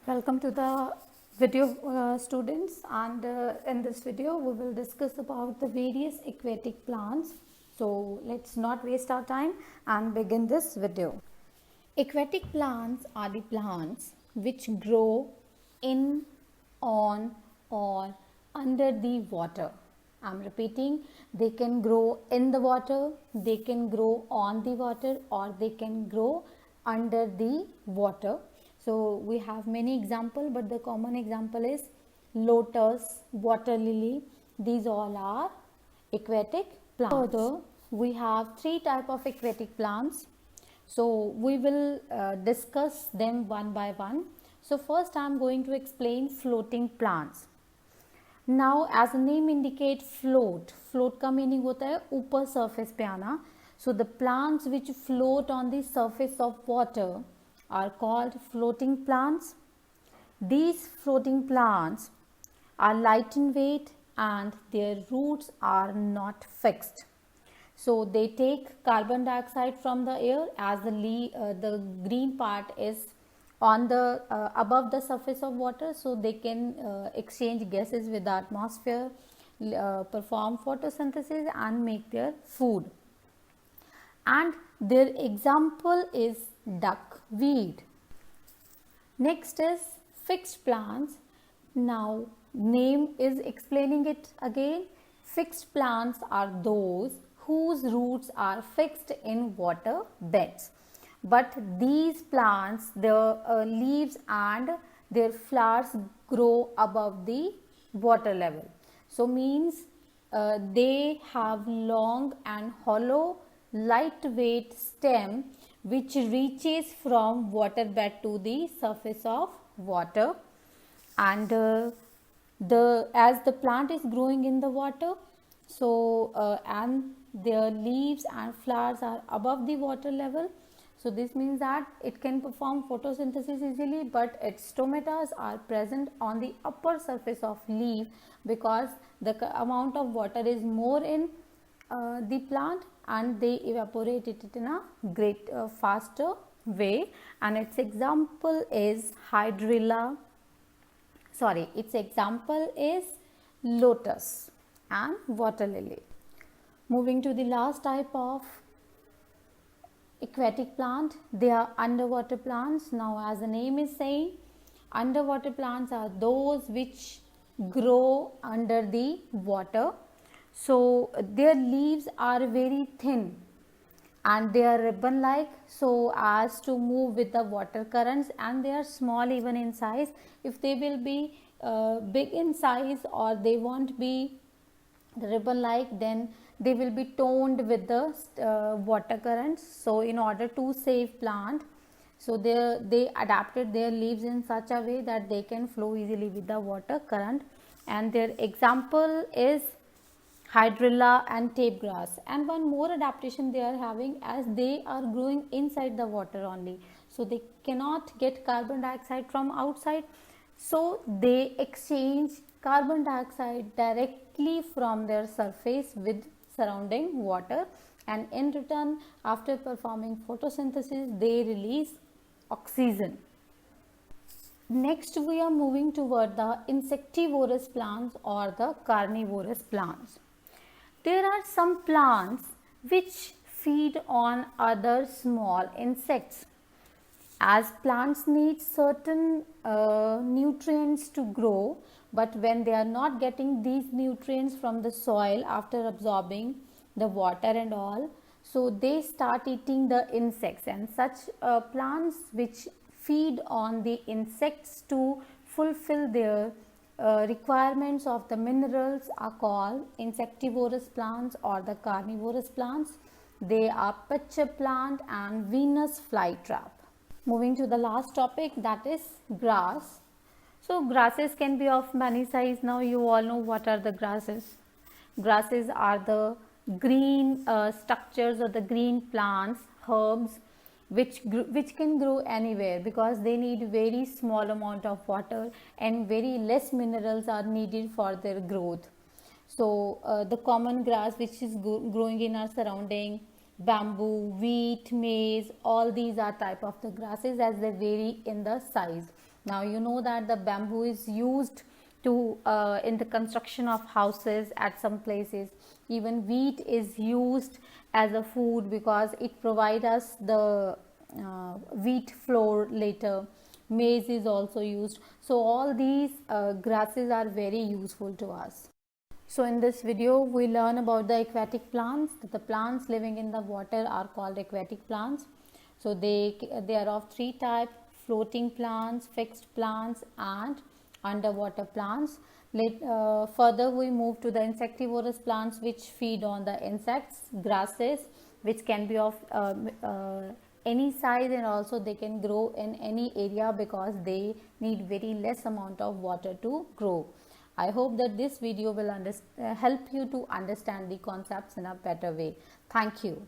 Welcome to the video students, and in this video we will discuss about the various aquatic plants. So let's not waste our time and begin this video. Aquatic plants are the plants which grow in, on or under the water. I'm repeating, they can grow in the water, they can grow on the water, or they can grow under the water. So we have many examples, but the common example is lotus, water lily. These all are aquatic plants. Further, we have three type of aquatic plants. So we will discuss them one by one. So first I am going to explain floating plants. Now as the name indicate float का meaning होता है ऊपर surface पे आना. So the plants which float on the surface of water are called floating plants. These floating plants are light in weight and their roots are not fixed. So they take carbon dioxide from the air, as the green part is on the above the surface of water, so they can exchange gases with the atmosphere, perform photosynthesis and make their food. And their example is duckweed. Next is fixed plants. Now name is explaining it again. Fixed plants are those whose roots are fixed in water beds. But these plants, their leaves and their flowers grow above the water level. So means they have long and hollow lightweight stem which reaches from water bed to the surface of water, and as the plant is growing in the water, so and their leaves and flowers are above the water level, so this means that it can perform photosynthesis easily, but its stomata are present on the upper surface of leaf because the amount of water is more in the plant and they evaporate it in a great faster way. And its example is its example is lotus and water lily. Moving to the last type of aquatic plant, they are underwater plants. Now as the name is saying, underwater plants are those which grow under the water. So their leaves are very thin and they are ribbon like, so as to move with the water currents, and they are small even in size. If they will be big in size or they won't be ribbon like, then they will be toned with the water currents. So in order to save plant, so they adapted their leaves in such a way that they can flow easily with the water current, and their example is hydrilla and tape grass. And one more adaptation they are having, as they are growing inside the water only, so they cannot get carbon dioxide from outside, so they exchange carbon dioxide directly from their surface with surrounding water, and in return, after performing photosynthesis, they release oxygen. Next we are moving toward the insectivorous plants or the carnivorous plants. There are some plants which feed on other small insects. As plants need certain nutrients to grow, but when they are not getting these nutrients from the soil after absorbing the water and all, so they start eating the insects, and such plants which feed on the insects to fulfill their requirements of the minerals are called insectivorous plants or the carnivorous plants. They are pitcher plant and Venus flytrap. Moving to the last topic, that is grass. So grasses can be of many size. Now you all know what are the grasses. Grasses are the green structures or the green plants, herbs, which can grow anywhere because they need very small amount of water and very less minerals are needed for their growth. So the common grass which is growing in our surrounding, bamboo, wheat, maize, all these are type of the grasses as they vary in the size. Now you know that the bamboo is used to in the construction of houses at some places. Even wheat is used as a food because it provides us the wheat flour later. Maize is also used. So all these grasses are very useful to us. So in this video we learn about the aquatic plants. The plants living in the water are called aquatic plants. So they are of three types: floating plants, fixed plants, and underwater plants. Further we move to the insectivorous plants, which feed on the insects, grasses, which can be of any size, and also they can grow in any area because they need very less amount of water to grow. I hope that this video will help you to understand the concepts in a better way. Thank you.